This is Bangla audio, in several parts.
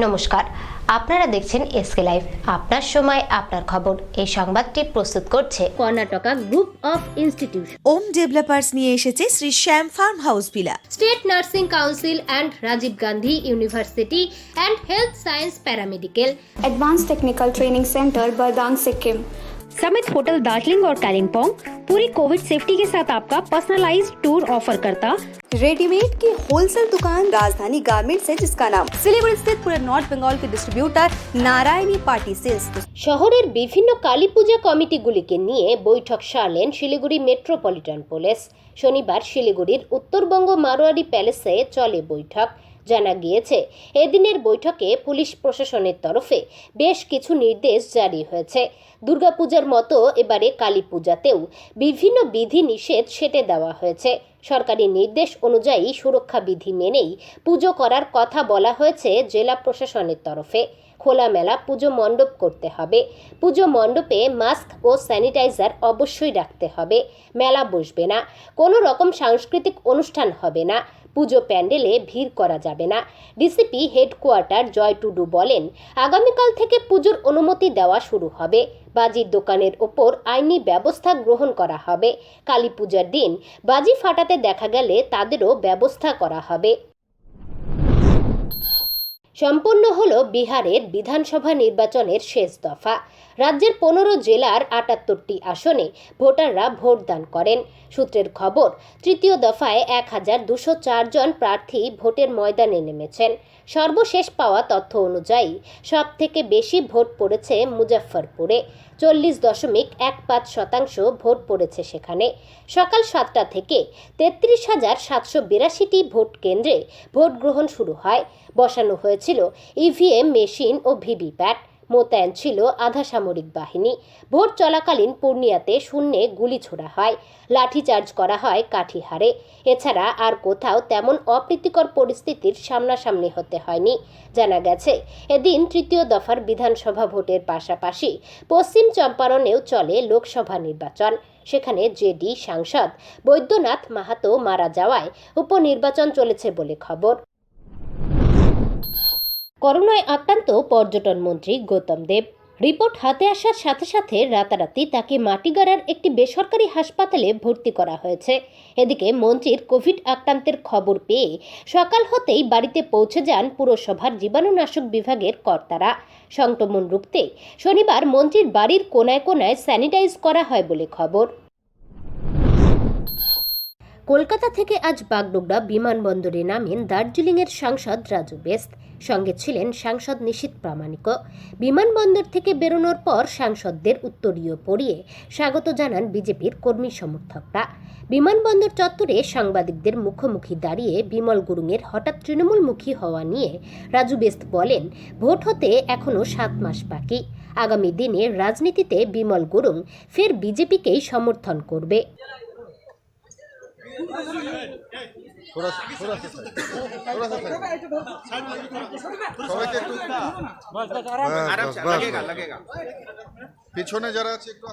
নমস্কার, আপনারা দেখছেন এসকে লাইভ। আপনার সময় আপনার খবর। এই সংবাদটি প্রস্তুত করছে Karnataka group of institution. Om developers নিয়ে এসেছে Shri Shyam farm house villa, state nursing council and Rajiv Gandhi university and health science paramedical, advance technical training centre Bardang Sikkim, summit hotel Darjeeling और कालिम्पोंग पूरी कोविड सेफ्टी के साथ आपका पर्सनलाइज्ड टूर ऑफर करता। रेडीमेड की होलसेल दुकान राजधानी गारमेंट्स है, जिसका नाम सिलीगुड़ी स्थित पूरे नॉर्थ बंगाल के डिस्ट्रीब्यूटर नारायणी पार्टी सेल्स। শহরের বিভিন্ন কালী পূজা কমিটিগুলিকে নিয়ে বৈঠক সারলেন শিলিগুড়ি মেট্রোপলিটন পুলিশ। শনিবার শিলিগুড়ির উত্তরবঙ্গ মারোয়ারি প্যালেসে চলে বৈঠক। জানা গিয়েছে, এদিনের বৈঠকে পুলিশ প্রশাসনের তরফে বেশ কিছু নির্দেশ জারি হয়েছে। দুর্গাপূজার মতো এবারে কালী পূজাতেও বিভিন্ন বিধি নিষেধ সেটে দেওয়া হয়েছে। সরকারি নির্দেশ অনুযায়ী সুরক্ষা বিধি মেনেই পুজো করার কথা বলা হয়েছে জেলা প্রশাসনের তরফে। খোলামেলা পুজো মণ্ডপ করতে হবে। পুজো মণ্ডপে মাস্ক ও স্যানিটাইজার অবশ্যই রাখতে হবে। মেলা বসবে না, কোনো রকম সাংস্কৃতিক অনুষ্ঠান হবে না। পুজো প্যান্ডেলে ভিড় করা যাবে না। ডিসিপি হেডকোয়ার্টার জয় টুডু বলেন, আগামীকাল থেকে পুজোর অনুমতি দেওয়া শুরু হবে। বাজির দোকানের ওপর আইনি ব্যবস্থা গ্রহণ করা হবে। কালী পূজার দিন বাজি ফাটাতে দেখা গেলে তাদেরও ব্যবস্থা করা হবে। সম্পন্ন হলো বিহারের বিধানসভা নির্বাচনের শেষ দফা। রাজ্যের 15 জেলার 78টি আসনে ভোটাররা ভোটদান করেন। সূত্রের খবর, তৃতীয় দফায় 1204 জন প্রার্থী ভোটের ময়দানে নেমেছেন। সর্বশেষ পাওয়া তথ্য অনুযায়ী সব থেকে বেশি ভোট পড়েছে মুজাফফরপুরে। 40.15% ভোট পড়েছে সেখানে। সকাল 7টা থেকে 33,782টি ভোট কেন্দ্রে ভোট গ্রহণ শুরু হয়। বসানো হয়েছিল ইভিএম মেশিন ও ভিভিপ্যাট। মোতায়েন ছিল আধা সামরিক বাহিনী। ভোট চলাকালীন পূর্ণিয়াতে শূন্যে গুলি ছোড়া হয়, লাঠিচার্জ করা হয় কাঠিহারে। এছাড়া আর কোথাও তেমন অপ্রীতিকর পরিস্থিতির সামনাসামনি হতে হয়নি। জানা গেছে, এদিন তৃতীয় দফার বিধানসভা ভোটের পাশাপাশি পশ্চিম চম্পারণেও চলে লোকসভা নির্বাচন। সেখানে জেডি সাংসদ বৈদ্যনাথ মাহাতো মারা যাওয়ায় উপনির্বাচন চলেছে বলে খবর। করোনায় আক্রান্ত পর্যটন মন্ত্রী গৌতম দেব। রিপোর্ট হাতে আসার সাথে সাথে রাতারাতি তাকে মাটিগাড়ার একটি বেসরকারি হাসপাতালে ভর্তি করা হয়েছে। এদিকে মন্ত্রীর কোভিড আক্রান্তের খবর পেয়ে সকাল হতেই বাড়িতে পৌঁছে যান পুরসভার জীবাণুনাশক বিভাগের কর্তারা। সংক্রমণ রুখতে শনিবার মন্ত্রীর বাড়ির কোনায় কোনায় স্যানিটাইজ করা হয় বলে খবর। কলকাতা থেকে আজ বাগডোগরা বিমানবন্দরে নামেন দার্জিলিংয়ের সাংসদ রাজু বেস্ত। সঙ্গে ছিলেন সাংসদ নিশীথ প্রামাণিক। বিমানবন্দর থেকে বেরোনোর পর সাংসদদের উত্তরীয় পরিয়ে স্বাগত জানান বিজেপির কর্মী সমর্থকরা। বিমানবন্দর চত্বরে সাংবাদিকদের মুখোমুখি দাঁড়িয়ে বিমল গুরুংয়ের হঠাৎ তৃণমূলমুখী হওয়া নিয়ে রাজু বেস্ত বলেন, ভোট হতে এখনও 7 মাস বাকি। আগামী দিনে রাজনীতিতে বিমল গুরুং ফের বিজেপিকেই সমর্থন করবে। পিছনে যারা আছে একটু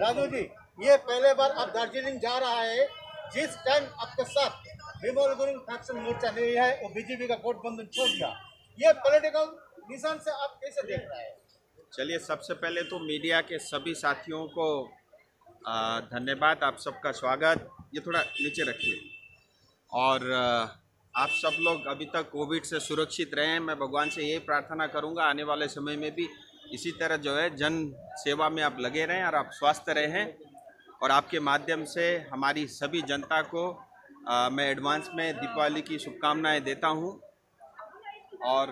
राजू जी, ये पहले बार अब दार्जिलिंग जा रहा है। जिस टाइम आपके साथ विमल गुरुंग फैक्शन मोर्चा नहीं है, वो बीजेपी का गठबंधन छोड़ दिया, ये पॉलिटिकल विजन से आप कैसे देख रहे हैं? चलिए, सबसे पहले तो मीडिया के सभी साथियों को धन्यवाद, आप सबका स्वागत। ये थोड़ा नीचे रखिए। और आप सब लोग अभी तक कोविड से सुरक्षित रहें। मैं भगवान से यही प्रार्थना करूंगा, आने वाले समय में भी इसी तरह जो है जन सेवा में आप लगे रहें और आप स्वस्थ रहें। और आपके माध्यम से हमारी सभी जनता को मैं एडवांस में दीपावली की शुभकामनाएं देता हूं। और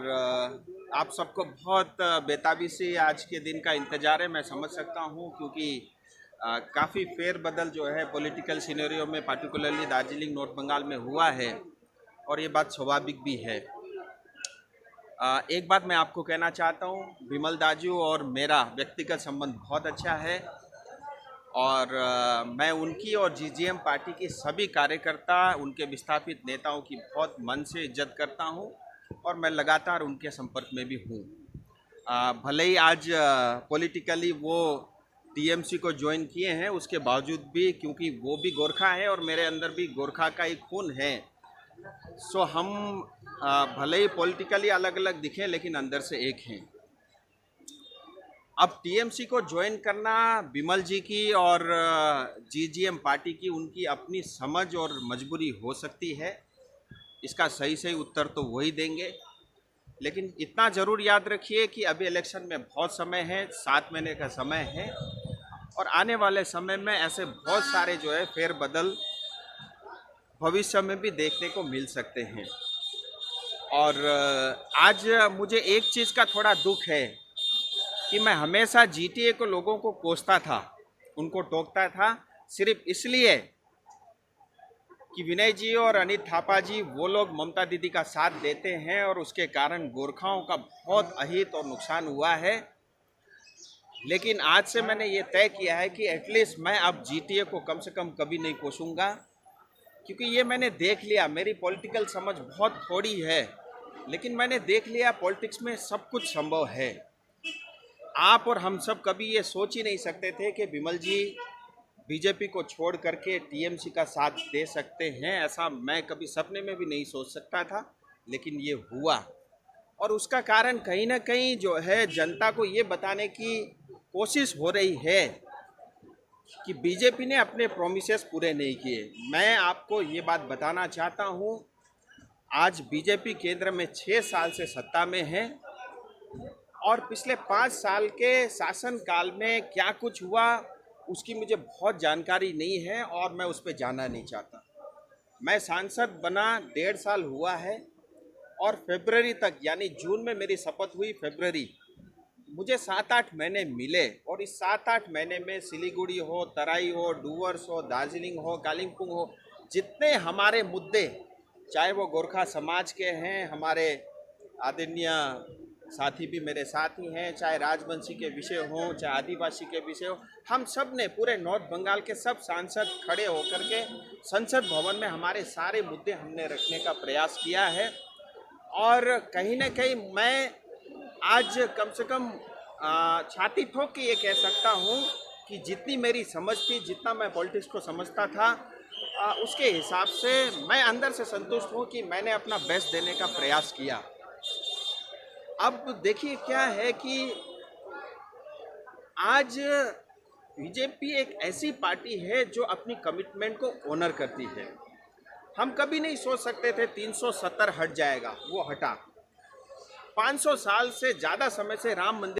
आप सबको बहुत बेताबी से आज के दिन का इंतज़ार है, मैं समझ सकता हूं, क्योंकि काफ़ी फेरबदल जो है पॉलिटिकल सिनेरियो में पार्टिकुलरली दार्जिलिंग नॉर्थ बंगाल में हुआ है, और ये बात स्वाभाविक भी है। एक बात मैं आपको कहना चाहता हूँ, विमल दाजू और मेरा व्यक्तिगत संबंध बहुत अच्छा है। और मैं उनकी और जीजीएम पार्टी की सभी कार्यकर्ता, उनके विस्थापित नेताओं की बहुत मन से इज्जत करता हूं और मैं लगातार उनके संपर्क में भी हूं। भले ही आज पॉलिटिकली वो टीएमसी को ज्वाइन किए हैं, उसके बावजूद भी क्योंकि वो भी गोरखा है और मेरे अंदर भी गोरखा का ही खून है, सो हम भले ही पॉलिटिकली अलग अलग दिखें लेकिन अंदर से एक हैं। अब टीएमसी को ज्वाइन करना बिमल जी की और जीजीएम पार्टी की उनकी अपनी समझ और मजबूरी हो सकती है, इसका सही उत्तर तो वही देंगे। लेकिन इतना ज़रूर याद रखिए कि अभी इलेक्शन में बहुत समय है, 7 महीने का समय है और आने वाले समय में ऐसे बहुत सारे जो है फेरबदल भविष्य में भी देखने को मिल सकते हैं। और आज मुझे एक चीज़ का थोड़ा दुख है कि मैं हमेशा जीटीए को लोगों को कोसता था, उनको टोकता था, सिर्फ इसलिए कि विनय जी और अनित थापा जी वो लोग ममता दीदी का साथ देते हैं और उसके कारण गोरखाओं का बहुत अहित और नुकसान हुआ है। लेकिन आज से मैंने ये तय किया है कि एटलीस्ट मैं अब जीटीए को कम से कम कभी नहीं कोसूंगा, क्योंकि ये मैंने देख लिया, मेरी पॉलिटिकल समझ बहुत थोड़ी है लेकिन मैंने देख लिया पॉलिटिक्स में सब कुछ संभव है। आप और हम सब कभी ये सोच ही नहीं सकते थे कि बिमल जी बीजेपी को छोड़ करके टीएमसी का साथ दे सकते हैं, ऐसा मैं कभी सपने में भी नहीं सोच सकता था, लेकिन ये हुआ। और उसका कारण कहीं ना कहीं जो है जनता को ये बताने की कोशिश हो रही है कि बीजेपी ने अपने प्रोमिसेस पूरे नहीं किए। मैं आपको ये बात बताना चाहता हूँ, आज बीजेपी केंद्र में 6 साल से सत्ता में है और पिछले 5 साल के शासनकाल में क्या कुछ हुआ उसकी मुझे बहुत जानकारी नहीं है और मैं उस पर जाना नहीं चाहता। मैं सांसद बना 1.5 साल हुआ है और फरवरी तक, यानी जून में मेरी शपथ हुई, फरवरी मुझे 7-8 महीने मिले और इस 7-8 महीने में सिलीगुड़ी हो, तराई हो, डूवर्स हो, दार्जिलिंग हो, कालिम्पोंग हो, जितने हमारे मुद्दे, चाहे वो गोरखा समाज के हैं, हमारे आदरणीय साथी भी मेरे साथ ही हैं, चाहे राजवंशी के विषय हों, चाहे आदिवासी के विषय हो, हम सब ने पूरे नॉर्थ बंगाल के सब सांसद खड़े होकर के संसद भवन में हमारे सारे मुद्दे हमने रखने का प्रयास किया है। और कहीं ना कहीं मैं आज कम से कम छाती ठोक के ये कह सकता हूँ कि जितनी मेरी समझ थी, जितना मैं पॉलिटिक्स को समझता था, उसके हिसाब से मैं अंदर से संतुष्ट हूँ कि मैंने अपना बेस्ट देने का प्रयास किया। अब देखिए क्या है कि आज बीजेपी एक ऐसी पार्टी है जो अपनी कमिटमेंट को ऑनर करती है। हम कभी नहीं सोच सकते थे 370 हट जाएगा, वो हटा। 500 साल से ज़्यादा समय से राम मंदिर।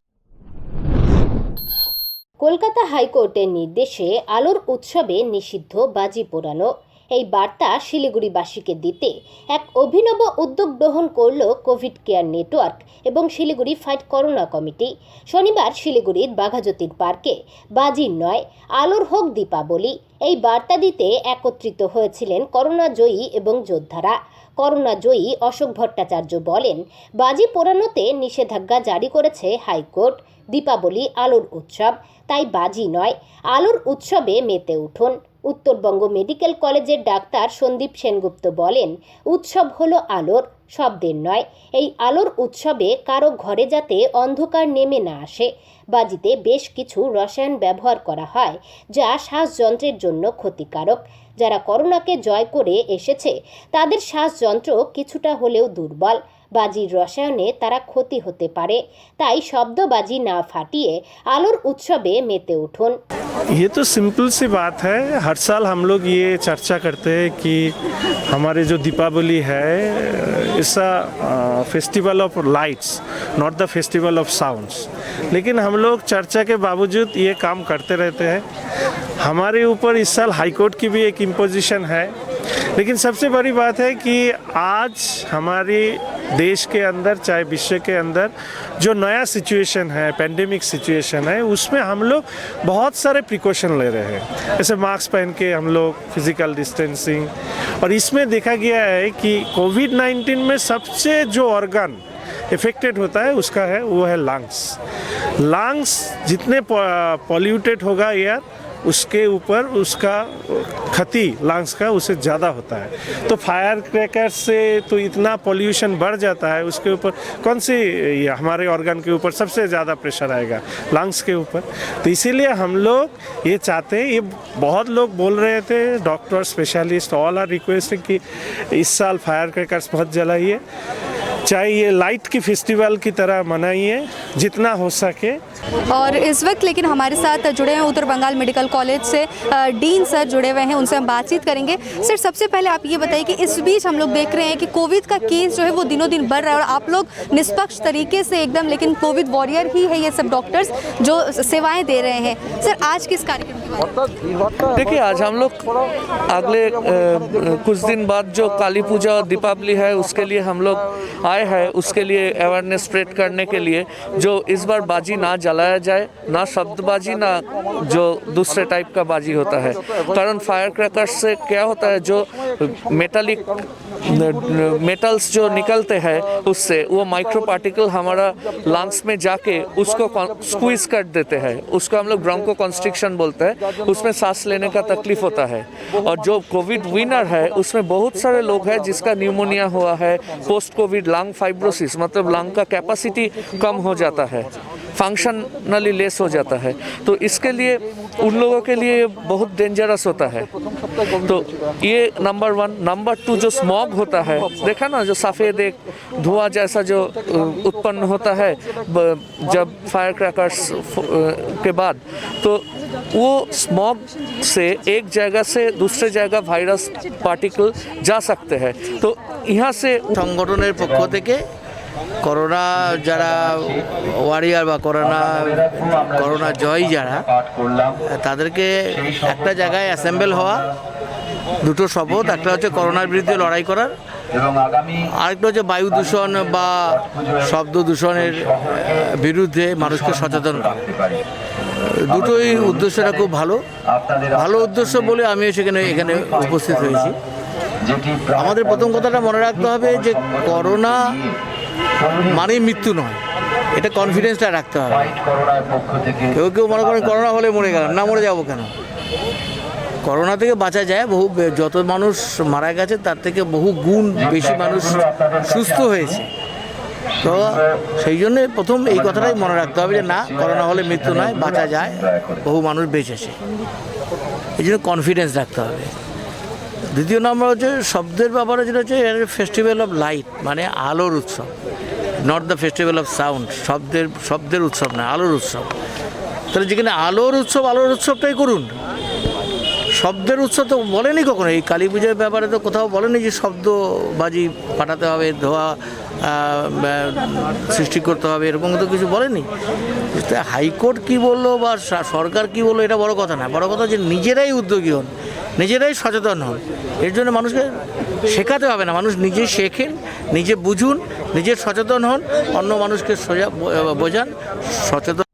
কলকাতা হাইকোর্টের নির্দেশে আলোর উৎসবে নিষিদ্ধ বাজি পোড়ানো, এই বার্তা শিলিগুড়িবাসীকে দিতে এক অভিনব উদ্যোগ গ্রহণ করল কোভিড কেয়ার নেটওয়ার্ক এবং শিলিগুড়ি ফাইট করোনা কমিটি। শনিবার শিলিগুড়ির বাঘাযতীন পার্কে বাজির নয়, আলোর হোক দীপাবলি, এই বার্তা দিতে একত্রিত হয়েছিলেন করোনা জয়ী এবং যোদ্ধারা। করোনা জয়ী অশোক ভট্টাচার্য বলেন, বাজি পোড়ানোতে নিষেধাজ্ঞা জারি করেছে হাইকোর্ট। দীপাবলি আলোর উৎসব, তাই বাজি নয়, আলোর উৎসবে মেতে উঠুন। উত্তরবঙ্গ মেডিকেল কলেজের ডাক্তার সন্দীপ সেনগুপ্ত বলেন, উৎসব হলো আলোর, শব্দের নয়। এই আলোর উৎসবে কারো ঘরে যাতে অন্ধকার নেমে না আসে। বাজিতে বেশ কিছু রসায়ন ব্যবহার করা হয় যা শ্বাসযন্ত্রের জন্য ক্ষতিকারক। যারা করোনাকে জয় করে এসেছে তাদের শ্বাসযন্ত্র কিছুটা হলেও দুর্বল। বাজির রসায়নে তারা ক্ষতি হতে পারে, তাই শব্দবাজি না ফাটিয়ে আলোর উৎসবে মেতে উঠুন। ये तो सिंपल सी बात है, हर साल हम लोग ये चर्चा करते हैं कि हमारे जो दीपावली है it's a festival of lights, not the festival of sounds. लेकिन हम लोग चर्चा के बावजूद ये काम करते रहते हैं। हमारे ऊपर इस साल हाई कोर्ट की भी एक इम्पोजिशन है, लेकिन सबसे बड़ी बात है कि आज हमारी देश के अंदर, चाहे विश्व के अंदर जो नया सिचुएशन है, पेंडेमिक सिचुएशन है, उसमें हम लोग बहुत सारे प्रिकॉशन ले रहे हैं। जैसे मास्क पहन के हम लोग, फिजिकल डिस्टेंसिंग, और इसमें देखा गया है कि कोविड-19 में सबसे जो ऑर्गन इफेक्टेड होता है वो है लंग्स। लंग्स जितने पॉल्यूटेड होगा एयर उसके ऊपर उसका क्षति लंग्स का उससे ज़्यादा होता है। तो फायर क्रैकर से तो इतना पोल्यूशन बढ़ जाता है, उसके ऊपर कौन सी हमारे ऑर्गन के ऊपर सबसे ज़्यादा प्रेशर आएगा, लंग्स के ऊपर। तो इसीलिए हम लोग ये चाहते हैं, ये बहुत लोग बोल रहे थे, doctor specialist all are requesting कि इस साल फायर क्रैकर्स बहुत जलाइए, चाहे ये लाइट की फेस्टिवल की तरह मनाइए जितना हो सके। और इस वक्त लेकिन हमारे साथ जुड़े हैं उत्तर बंगाल मेडिकल कॉलेज से डीन सर जुड़े हुए हैं, उनसे हम बातचीत करेंगे। सर, सबसे पहले आप ये बताइए कि इस बीच हम लोग देख रहे हैं कि कोविड का केस जो है वो दिनों दिन बढ़ रहा है और आप लोग निष्पक्ष तरीके से एकदम, लेकिन कोविड वॉरियर ही है ये सब डॉक्टर्स जो सेवाएं दे रहे हैं। सर, आज किस कार्यक्रम की बात? देखिए, आज हम लोग अगले कुछ दिन बाद जो काली पूजा और दीपावली है उसके लिए हम लोग आए हैं, उसके लिए अवेयरनेस स्प्रेड करने के लिए जो इस बार बाजी ना जलाया जाए, ना शब्दबाजी, ना जो दूसरे टाइप का बाजी होता है। कारण फायर क्रैकर्स से क्या होता है, जो मेटल्स जो निकलते हैं उससे वो माइक्रो पार्टिकल हमारा लंग्स में जाके उसको स्क्वीज कर देते हैं, उसको हम लोग ब्रोंको कॉन्स्ट्रिक्शन बोलते हैं, उसमें सांस लेने का तकलीफ होता है। और जो कोविड विनर है उसमें बहुत सारे लोग हैं जिसका न्यूमोनिया हुआ है, पोस्ट कोविड लंग फाइब्रोसिस, मतलब लंग का कैपेसिटी कम हो जाता है, फंक्शनली लेस हो जाता है। तो इसके लिए उन लोगों के लिए बहुत डेंजरस होता है। तो ये नंबर 1। नंबर 2, जो स्मॉग होता है, देखा ना, जो सफ़ेद एक धुआं जैसा जो उत्पन्न होता है जब फायर क्रैकर्स के बाद, तो वो स्मॉग से एक जगह से दूसरे जगह वायरस पार्टिकल जा सकते हैं। तो यहाँ से संगठনের পক্ষ থেকে করোনা যারা ওয়ারিয়ার বা করোনা জয়ী যারা, তাদেরকে একটা জায়গায় অ্যাসেম্বল হওয়া, দুটো শপথ, একটা হচ্ছে করোনার বিরুদ্ধে লড়াই করার, আরেকটা হচ্ছে বায়ু দূষণ বা শব্দ দূষণের বিরুদ্ধে মানুষকে সচেতন করা। দুটোই উদ্দেশ্যটা খুব ভালো উদ্দেশ্য বলে আমি এখানে উপস্থিত হয়েছি। আমাদের প্রথম কথাটা মনে রাখতে হবে যে করোনা মানে মৃত্যু নয়, এটা কনফিডেন্সটা রাখতে হবে। কেউ মনে করেন করোনা হলে মরে গেলাম, না মরে যাবো কেন? করোনা থেকে বাঁচা যায়, যত মানুষ মারা গেছে তার থেকে বহু গুণ বেশি মানুষ সুস্থ হয়েছে। তো সেই জন্যে প্রথম এই কথাটাই মনে রাখতে হবে যে না, করোনা হলে মৃত্যু নয়, বাঁচা যায়, বহু মানুষ বেঁচেছে, এই জন্য কনফিডেন্স রাখতে হবে। দ্বিতীয় নম্বর হচ্ছে শব্দের ব্যাপারে, যেটা হচ্ছে ফেস্টিভ্যাল অফ লাইট, মানে আলোর উৎসব, not the festival of sound. শব্দের উৎসব না, আলোর উৎসব। তাহলে যেখানে আলোর উৎসবটাই করুন। শব্দের উৎসব তো বলেনি কখনো, এই কালী পুজোর ব্যাপারে তো কোথাও বলেনি যে শব্দবাজি ফাটাতে হবে, ধোঁয়া সৃষ্টি করতে হবে, এরকম তো কিছু বলেনি। হাইকোর্ট কি বললো বা সরকার কি বললো এটা বড় কথা না, বড় কথা যে নিজেরাই উদ্যোগী হন, নিজেরাই সচেতন হন। এর জন্য মানুষকে শেখাতে হবে না, মানুষ নিজেই শেখেন, নিজে বুঝুন, নিজে সচেতন হন, অন্য মানুষকে বোঝান, সচেতন।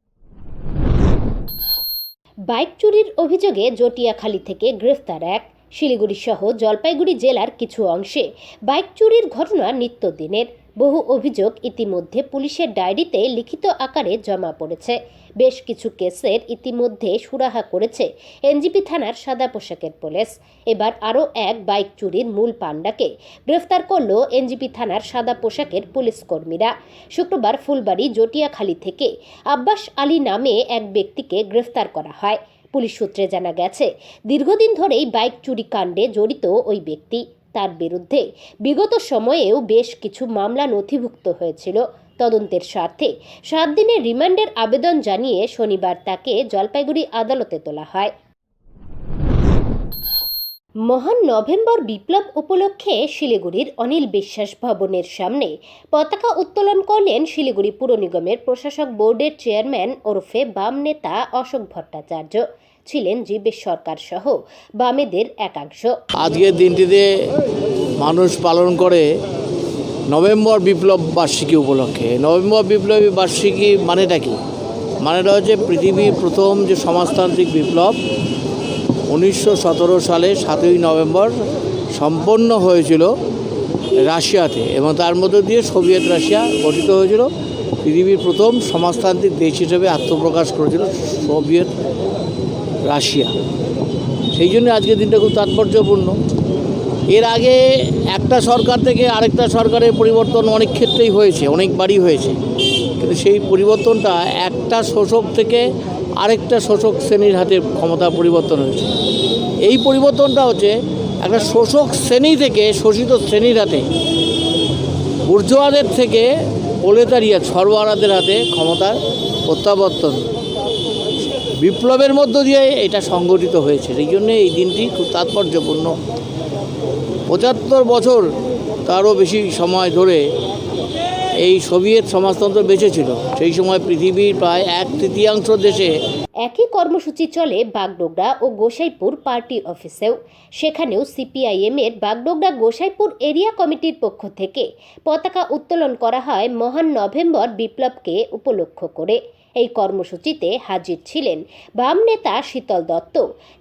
বাইক চুরির অভিযোগে জটিয়াখালী থেকে গ্রেফতার এক। শিলিগুড়ি সহ জলপাইগুড়ি জেলার কিছু অংশে বাইক চুরির ঘটনা নিত্যদিনের। বহু অভিযোগ ইতিমধ্যে পুলিশের ডায়েরিতে লিখিত আকারে জমা পড়েছে। বেশ কিছু কেসের ইতিমধ্যে সুরাহা করেছে এনজিপি থানার সাদা পোশাকের পুলিশ। এবার আরও এক বাইক চুরির মূল পাণ্ডাকে গ্রেফতার করল এনজিপি থানার সাদা পোশাকের পুলিশ কর্মীরা। শুক্রবার ফুলবাড়ি জটিয়াখালী থেকে আব্বাস আলী নামে এক ব্যক্তিকে গ্রেফতার করা হয়। পুলিশ সূত্রে জানা গেছে, দীর্ঘদিন ধরেই বাইক চুরি কাণ্ডে জড়িত ওই ব্যক্তি। তার বিরুদ্ধে বিগত সময়েও বেশ কিছু মামলা নথিভুক্ত হয়েছিল। তদন্তের স্বার্থে 7 দিনের রিমান্ডের আবেদন জানিয়ে শনিবার তাকে জলপাইগুড়ি আদালতে তোলা হয়। মহান নভেম্বর বিপ্লব উপলক্ষে শিলিগুড়ির অনিল বিশ্বাস ভবনের সামনে পতাকা উত্তোলন করলেন শিলিগুড়ি পুর নিগমের প্রশাসক বোর্ডের চেয়ারম্যান ওরফে বাম নেতা অশোক ভট্টাচার্য। ছিলেন জীবেশ সরকার সহ বামেদের একাংশ। আজকের দিনটিতে মানুষ পালন করে নভেম্বর বিপ্লব বার্ষিকী উপলক্ষে। নভেম্বর বিপ্লবী বার্ষিকী মানেটা কি? মানেটা হচ্ছে পৃথিবীর প্রথম যে সমাজতান্ত্রিক বিপ্লব 1917 সালে 7ই নভেম্বর সম্পন্ন হয়েছিল রাশিয়াতে, এবং তার মধ্য দিয়ে সোভিয়েত রাশিয়া গঠিত হয়েছিল। পৃথিবীর প্রথম সমাজতান্ত্রিক দেশ হিসেবে আত্মপ্রকাশ করেছিল সোভিয়েত রাশিয়া। সেই জন্য আজকের দিনটা খুব তাৎপর্যপূর্ণ। এর আগে একটা সরকার থেকে আরেকটা সরকারের পরিবর্তন অনেক ক্ষেত্রেই হয়েছে, অনেকবারই হয়েছে, কিন্তু সেই পরিবর্তনটা একটা শোষক থেকে আরেকটা শোষক শ্রেণীর হাতে ক্ষমতা পরিবর্তন হয়েছে। এই পরিবর্তনটা হচ্ছে একটা শোষক শ্রেণী থেকে শোষিত শ্রেণীর হাতে, বুর্জোয়াদের থেকে প্রলেতারিয়াত সর্বহারাদের হাতে ক্ষমতার প্রত্যাবর্তন, বিপ্লবের মধ্য দিয়ে এটা সংগঠিত হয়েছে। এই জন্যে এই দিনটি খুব তাৎপর্যপূর্ণ। 75 বছর তারও বেশি সময় ধরে এই সোভিয়েত সমাজতন্ত্র বেঁচে ছিল। সেই সময় পৃথিবীর প্রায় 1/3 দেশে একই কর্মসূচি চলে বাগডোগরা ও গোসাইপুর পার্টি অফিসেও। সেখানেও সিপিআইএম এর বাগডোগরা গোসাইপুর এরিয়া কমিটির পক্ষ থেকে পতাকা উত্তোলন করা হয় মহান নভেম্বর বিপ্লবকে উপলক্ষ করে। এই কর্মসূচিতে হাজির ছিলেন বাম নেতা শীতল দত্ত,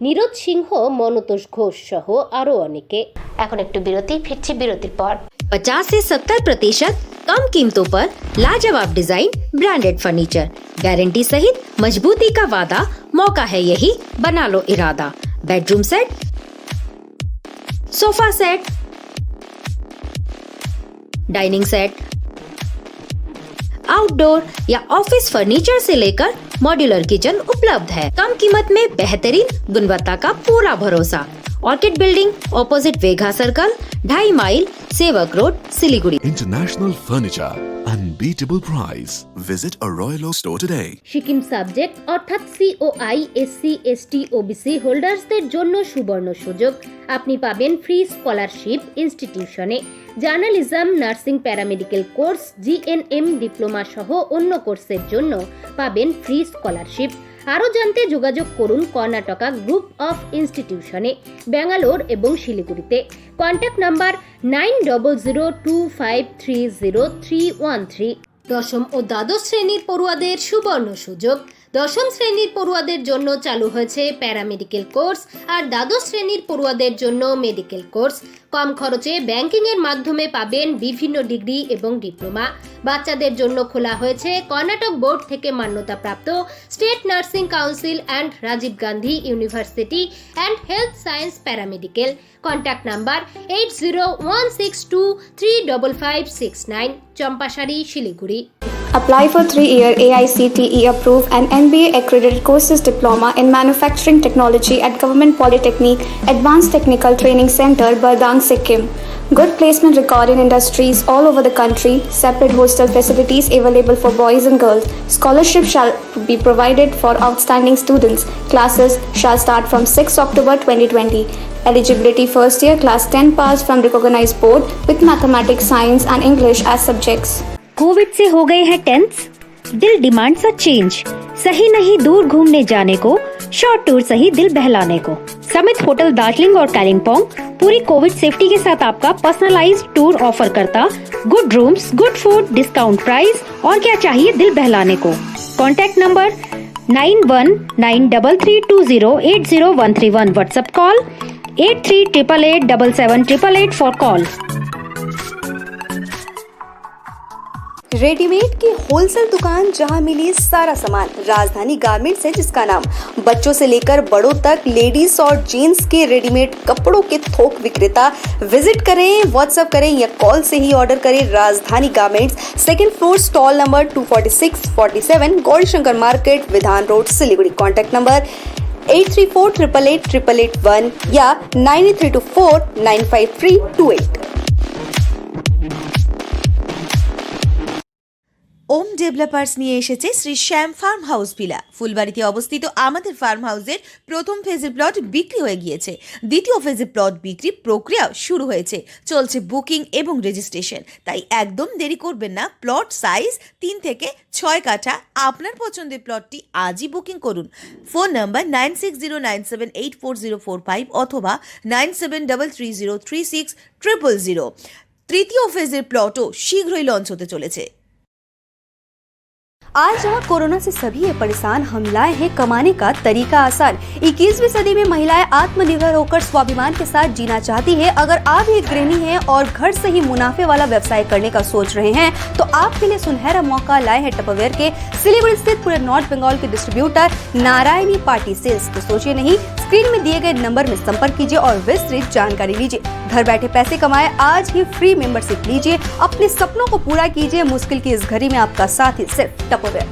নীরজ সিংহ, মনতোষ ঘোষ সহ আরও অনেকে। এখন একটু বিরতি, ফিরছি বিরতির পর। 50 से 70% कम कीमतों पर लाजवाब डिजाइन, ब्रांडेड फर्नीचर, गारंटी सहित मजबूती का वादा। मौका है यही, बना लो इरादा। Bedroom set, sofa set, dining set, outdoor या ऑफिस फर्नीचर से लेकर मॉड्यूलर किचन उपलब्ध है। कम कीमत में बेहतरीन गुणवत्ता का पूरा भरोसा। Orchid building, opposite Vega circle, 2.5 mile, Sevoke road, Siliguri. International Furniture, unbeatable price. Visit a Royal Oak store today. Sikkim subject অর্থাৎ COI, SC, ST, OBC হোল্ডার্সদের জন্য সুবর্ণ সুযোগ। আপনি পাবেন ফ্রি স্কলারশিপ ইনস্টিটিউশনে। Journalism, nursing, paramedical course, GNM diploma সহ অন্য কোর্সের জন্য পাবেন ফ্রি স্কলারশিপ। আরও জানতে যোগাযোগ করুন কর্ণাটকা গ্রুপ অফ ইনস্টিটিউশনে, ব্যাঙ্গালোর এবং শিলিগুড়িতে। Contact number 9002530313। দশম ও দ্বাদশ শ্রেণীর পড়ুয়াদের সুবর্ণ সুযোগ। দশম শ্রেণীর পড়ুয়াদের জন্য চালু হয়েছে প্যারামেডিক্যাল কোর্স আর দ্বাদশ শ্রেণীর পড়ুয়াদের জন্য মেডিকেল কোর্স। কম খরচে ব্যাংকিংয়ের মাধ্যমে পাবেন বিভিন্ন ডিগ্রি এবং ডিপ্লোমা। বাচ্চাদের জন্য খোলা হয়েছে কর্ণাটক বোর্ড থেকে মান্যতাপ্রাপ্ত state nursing council and Rajiv Gandhi university and health science paramedical. Contact number 8016235569, Champasari, Siliguri. Apply for 3-year AICTE approved and MBA accredited courses diploma in manufacturing technology at Government Polytechnic Advanced Technical Training Center, Bardang, Sikkim. Good placement record in industries all over the country. Separate hostel facilities available for boys and girls. Scholarship shall be provided for outstanding students. Classes shall start from 6 October 2020. Eligibility first year class 10 pass from recognized board with mathematics, science and English as subjects. Covid से हो गए हैं टेंस, दिल डिमांड सा चेंज। सही नहीं दूर घूमने जाने को, शॉर्ट टूर सही दिल बहलाने को। समिट होटल दार्जिलिंग और कालिम्पोंग पूरी कोविड सेफ्टी के साथ आपका पर्सनलाइज्ड टूर ऑफर करता। Good rooms, good food, discount price और क्या चाहिए दिल बहलाने को। Contact number 919332080131। WhatsApp call 8388877888 for call. Readymade की होलसेल दुकान जहां मिली सारा सामान, राजधानी गारमेंट्स है जिसका नाम। बच्चों से लेकर बड़ों तक लेडीज और जेंट्स के रेडीमेड कपड़ों के थोक विक्रेता। विजिट करें, व्हाट्सएप करें या कॉल से ही ऑर्डर करें। राजधानी garments, 2nd floor, stall number 246-47, Gaurishankar market, विधान रोड, सिलीगुड़ी। कॉन्टैक्ट नंबर 8348888881 या 9832495328। ওম ডেভেলপার্স নিয়ে এসেছে Shri Shyam farm house villa. ফুলবাড়িতে অবস্থিত আমাদের ফার্ম হাউসের প্রথম ফেজের প্লট বিক্রি হয়ে গিয়েছে। দ্বিতীয় ফেজের প্লট বিক্রি প্রক্রিয়া শুরু হয়েছে, চলছে বুকিং এবং রেজিস্ট্রেশন। তাই একদম দেরি করবেন না। প্লট সাইজ 3 থেকে 6 কাঠা। আপনার পছন্দের প্লটটি আজই বুকিং করুন। ফোন নাম্বার 9609784045 অথবা 9733036000। তৃতীয় ফেজের প্লটও শীঘ্রই লঞ্চ হতে চলেছে। आज जहाँ कोरोना से सभी है परेशान, हम लाए हैं कमाने का तरीका आसान। 21वीं सदी में महिलाएं आत्मनिर्भर होकर स्वाभिमान के साथ जीना चाहती है। अगर आप एक गृहिणी हैं और घर से ही मुनाफे वाला व्यवसाय करने का सोच रहे हैं तो आपके लिए सुनहरा मौका लाए हैं टपरवेयर के सिलीगुड़ी स्थित पूरे नॉर्थ बंगाल के डिस्ट्रीब्यूटर नारायणी पार्टी सेल्स। तो सोचिए नहीं, स्क्रीन में दिए गए नंबर में संपर्क कीजिए और विस्तृत जानकारी लीजिए। घर बैठे पैसे कमाए, आज ही फ्री मेंबरशिप लीजिए, अपने सपनों को पूरा कीजिए। मुश्किल की इस घड़ी में आपका साथ ही सिर्फ टपरवेयर।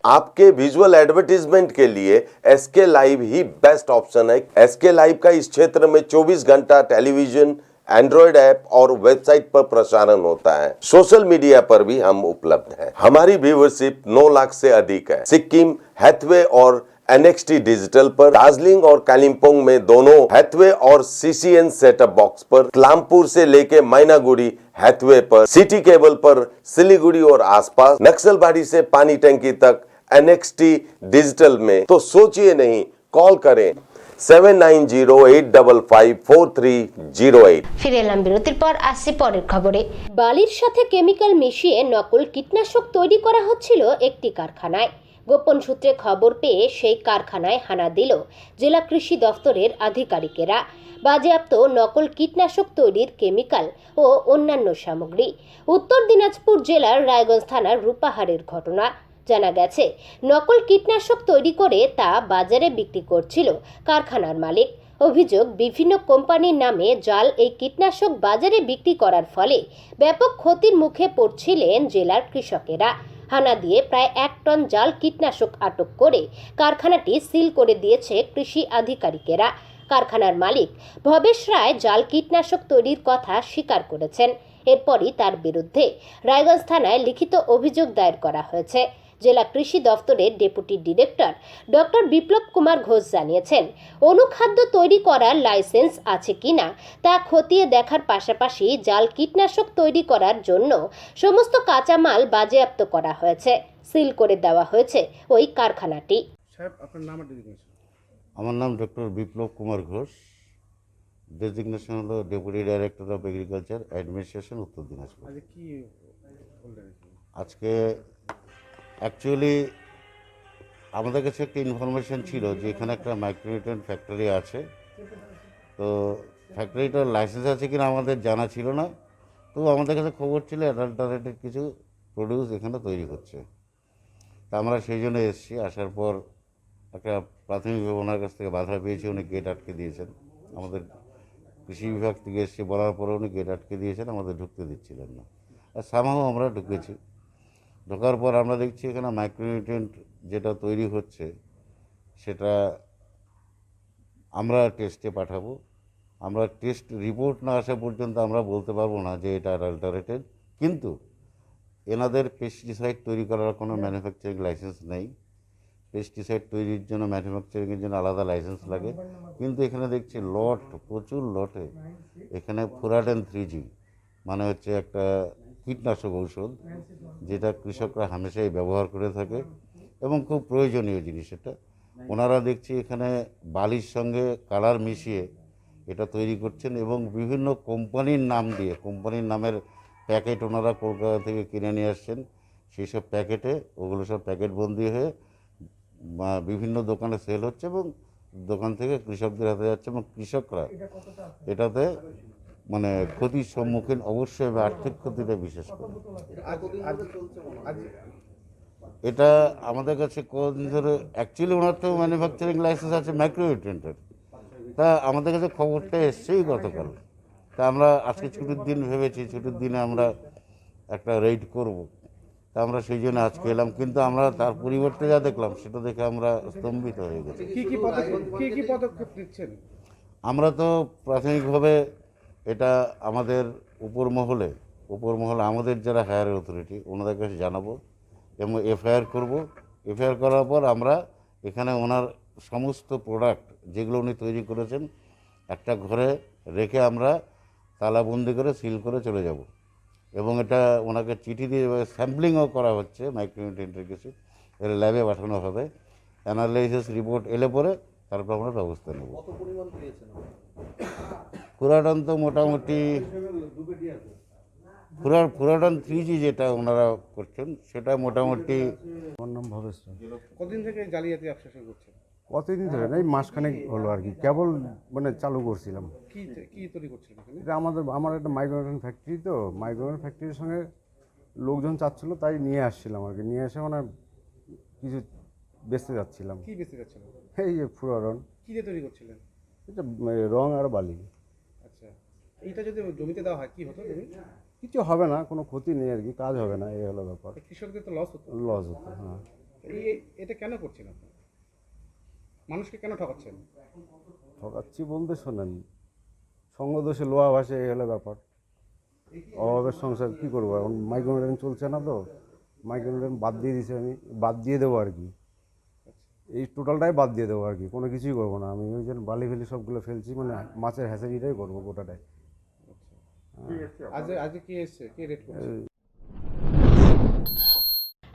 आपके विजुअल एडवर्टीजमेंट के लिए एसके लाइव ही बेस्ट ऑप्शन है। एसके लाइव का इस क्षेत्र में 24 घंटा टेलीविजन, एंड्रॉइड ऐप और वेबसाइट पर प्रसारण होता है। सोशल मीडिया पर भी हम उपलब्ध हैं। हमारी व्यूवरशिप 9 लाख से अधिक है। सिक्किम, हैथवे और NXT डिजिटल पर, दार्जिलिंग और कालिम्पोंग में दोनों हैथवे और CCN सेटअप बॉक्स पर, क्लामपुर से लेके मैनागुड़ी हैथवे पर, सिटी केबल पर सिलीगुड़ी और आसपास, नक्सलबाड़ी से पानी टंकी तक NXT डिजिटल में। तो सोचिए नहीं, कॉल करें 7908554308। ফিরে এলাম বিরতির পর, আসছি পরের খবরে। বালির সাথে কেমিক্যাল মিশিয়ে নকল কীটনাশক তৈরি করা হচ্ছিল একটি কারখানায়। গোপন সূত্রে খবর পেয়ে সেই কারখানায় হানা দিল জেলা কৃষি দফতরের আধিকারিকেরা। বাজেয়াপ্ত নকল কীটনাশক তৈরির কেমিক্যাল ও অন্যান্য সামগ্রী। উত্তর দিনাজপুর জেলার রায়গঞ্জ থানার রূপাহারের ঘটনা। জানা গেছে, নকল কীটনাশক তৈরি করে তা বাজারে বিক্রি করছিল কারখানার মালিক। অভিযোগ, বিভিন্ন কোম্পানির নামে জাল এই কীটনাশক বাজারে বিক্রি করার ফলে ব্যাপক ক্ষতির মুখে পড়ছিলেন জেলার কৃষকেরা। হানা দিয়ে প্রায় 1 টন জাল কীটনাশক আটক করে কারখানাটি সিল করে দিয়েছে কৃষি আধিকারিকেরা। কারখানার মালিক ভবেশ রায় জাল কীটনাশক তৈরির কথা স্বীকার করেছেন। এরপরই তার বিরুদ্ধে রায়গঞ্জ থানায় লিখিত অভিযোগ দায়ের করা হয়েছে। জেলা কৃষি দফতরের deputy director doctor Biplab Kumar Ghosh জানিয়েছেন, অনুখাদ্য তৈরি করার লাইসেন্স আছে কিনা তা খতিয়ে দেখার পাশাপাশি জাল কীটনাশক তৈরি করার জন্য সমস্ত কাঁচামাল বাজেয়াপ্ত করা হয়েছে। সিল করে দেওয়া হয়েছে ওই কারখানাটি। আমার নাম ডক্টর বিপ্লব কুমার ঘোষ, ডেজিগনেশন হলো deputy director of agriculture administration, উত্তর দিনাজপুর। আজকে অ্যাকচুয়ালি আমাদের কাছে একটা ইনফরমেশন ছিল যে এখানে একটা মাইক্রোনিউট্রিয়েন্ট ফ্যাক্টরি আছে। তো ফ্যাক্টরিটার লাইসেন্স আছে কিনা আমাদের জানা ছিল না। তো আমাদের কাছে খবর ছিল অ্যাডাল্টারেটেড কিছু প্রডিউস এখানে তৈরি হচ্ছে। তা আমরা সেই জন্য এসেছি। আসার পর একটা প্রাথমিকভাবে ওনার কাছ থেকে বাধা পেয়েছি, উনি গেট আটকে দিয়েছেন। আমাদের কৃষি বিভাগ থেকে এসেছি বলার পরে উনি গেট আটকে দিয়েছেন, আমাদের ঢুকতে দিচ্ছিলেন না। আর সামহাও আমরা ঢুকেছি। ঢোকার পর আমরা দেখছি এখানে মাইক্রোনিউট্রিয়েন্ট যেটা তৈরি হচ্ছে সেটা আমরা টেস্টে পাঠাবো। আমরা টেস্ট রিপোর্ট না আসা পর্যন্ত আমরা বলতে পারবো না যে এটা অ্যাডাল্টারেটেড। কিন্তু এনাদের পেস্টিসাইড তৈরি করার কোনো ম্যানুফ্যাকচারিং লাইসেন্স নেই। পেস্টিসাইড তৈরির জন্য ম্যানুফ্যাকচারিংয়ের জন্য আলাদা লাইসেন্স লাগে। কিন্তু এখানে দেখছি প্রচুর লটে এখানে ফুরাডেন 3G মানে হচ্ছে একটা কীটনাশক ঔষধ, যেটা কৃষকরা হামেশাই ব্যবহার করে থাকে এবং খুব প্রয়োজনীয় জিনিস এটা। ওনারা দেখছি এখানে বালির সঙ্গে কালার মিশিয়ে এটা তৈরি করছেন এবং বিভিন্ন কোম্পানির নাম দিয়ে, কোম্পানির নামের প্যাকেট ওনারা কলকাতা থেকে কিনে নিয়ে আসছেন। সেই সব প্যাকেটে ওগুলো সব প্যাকেটবন্দি হয়ে বিভিন্ন দোকানে সেল হচ্ছে এবং দোকান থেকে কৃষকদের হাতে যাচ্ছে এবং কৃষকরা এটাতে মানে ক্ষতির সম্মুখীন অবশ্যই, আর্থিক ক্ষতিটা বিশেষ করে। এটা আমাদের কাছে কদিন ধরে অ্যাকচুয়ালি ওনার তো ম্যানুফ্যাকচারিং লাইসেন্স আছে মাইক্রোনিউট্রিয়েন্টের। তা আমাদের কাছে খবরটা এসছেই গতকাল। তা আমরা আজকে ছুটির দিন ভেবেছি, ছুটির দিনে আমরা একটা রেড করব। তা আমরা সেই জন্য আজকে এলাম। কিন্তু আমরা তার পরিবর্তে যা দেখলাম সেটা দেখে আমরা স্তম্ভিত হয়ে গেছি। কি পদক্ষেপ নিচ্ছেন? আমরা তো প্রাথমিকভাবে এটা আমাদের উপর মহলে আমাদের যারা হায়ার অথরিটি ওনাদের কাছে জানাবো এবং এফআইআর করব। এফআইআর করার পর আমরা এখানে ওনার সমস্ত প্রোডাক্ট যেগুলো উনি তৈরি করেছেন একটা ঘরে রেখে আমরা তালাবন্দি করে সিল করে চলে যাব এবং এটা ওনাকে চিঠি দিয়ে স্যাম্পলিংও করা হচ্ছে মাইক্রোনিউট্রিয়েন্টের কিছু, এর ল্যাবে পাঠানো হবে। অ্যানালাইসিস রিপোর্ট এলে পরে তারপর আমরা ব্যবস্থা নেব। পুরাটন তো মোটামুটি ফুরাডন 3G যেটা ওনারা করছেন সেটা মোটামুটি। আমার নাম ভবেশ। কতদিন থেকে জালিয়াতি ব্যবসা শুরু করছেন? কতদিন ধরে না, এই মাসখানেক হলো আর কি, কেবল মানে চালু করছিলাম। কি কি তৈরি করছিলেন এখানে? এটা আমার একটা মাইক্রোওয়েভেন ফ্যাক্টরি, তো মাইক্রোওয়েভেন ফ্যাক্টরির সঙ্গে লোকজন চাচ্ছিল, তাই নিয়ে আসছিলাম আর কি। নিয়ে এসে মানে কিছু বেচতে যাচ্ছিলাম। কি বেঁচে যাচ্ছিলেন? এই যে ফুরাডন। কি দিয়ে তৈরি করছিলেন? এটা রং আর বালি। আচ্ছা, এইটা যদি জমিতে দেওয়া হয় কি হতো? জমি কিছু হবে না, কোনো ক্ষতি নেই আর কি, কাজ হবে না, এই হলো ব্যাপার। কৃষকদের তো লস হতো। লস হতো, হ্যাঁ। এটা কেন করছেন আপনি? মানুষকে কেন ঠকাচ্ছেন? ঠকাচ্ছি বলতে শোনেন, সঙ্গদোষে লোহা ভাসে, এই হলো ব্যাপার। অভাবের সংসার কী করবো এখন, মাইক্রোওয়েভেন চলছে না, তো মাইক্রোওয়েভেন বাদ দিয়ে দিছি, আমি বাদ দিয়ে দেবো আর কি। এই টোটালটাই বাদ দিয়ে দেবো আর কি, কোনো কিছুই করবো না আমি। ওই জন্য বালি ফেলি সবগুলো ফেলছি, মানে মাছের হ্যাচারিটাই করবো গোটাটাই। আজকে কি এসছে, কি রেট করছে?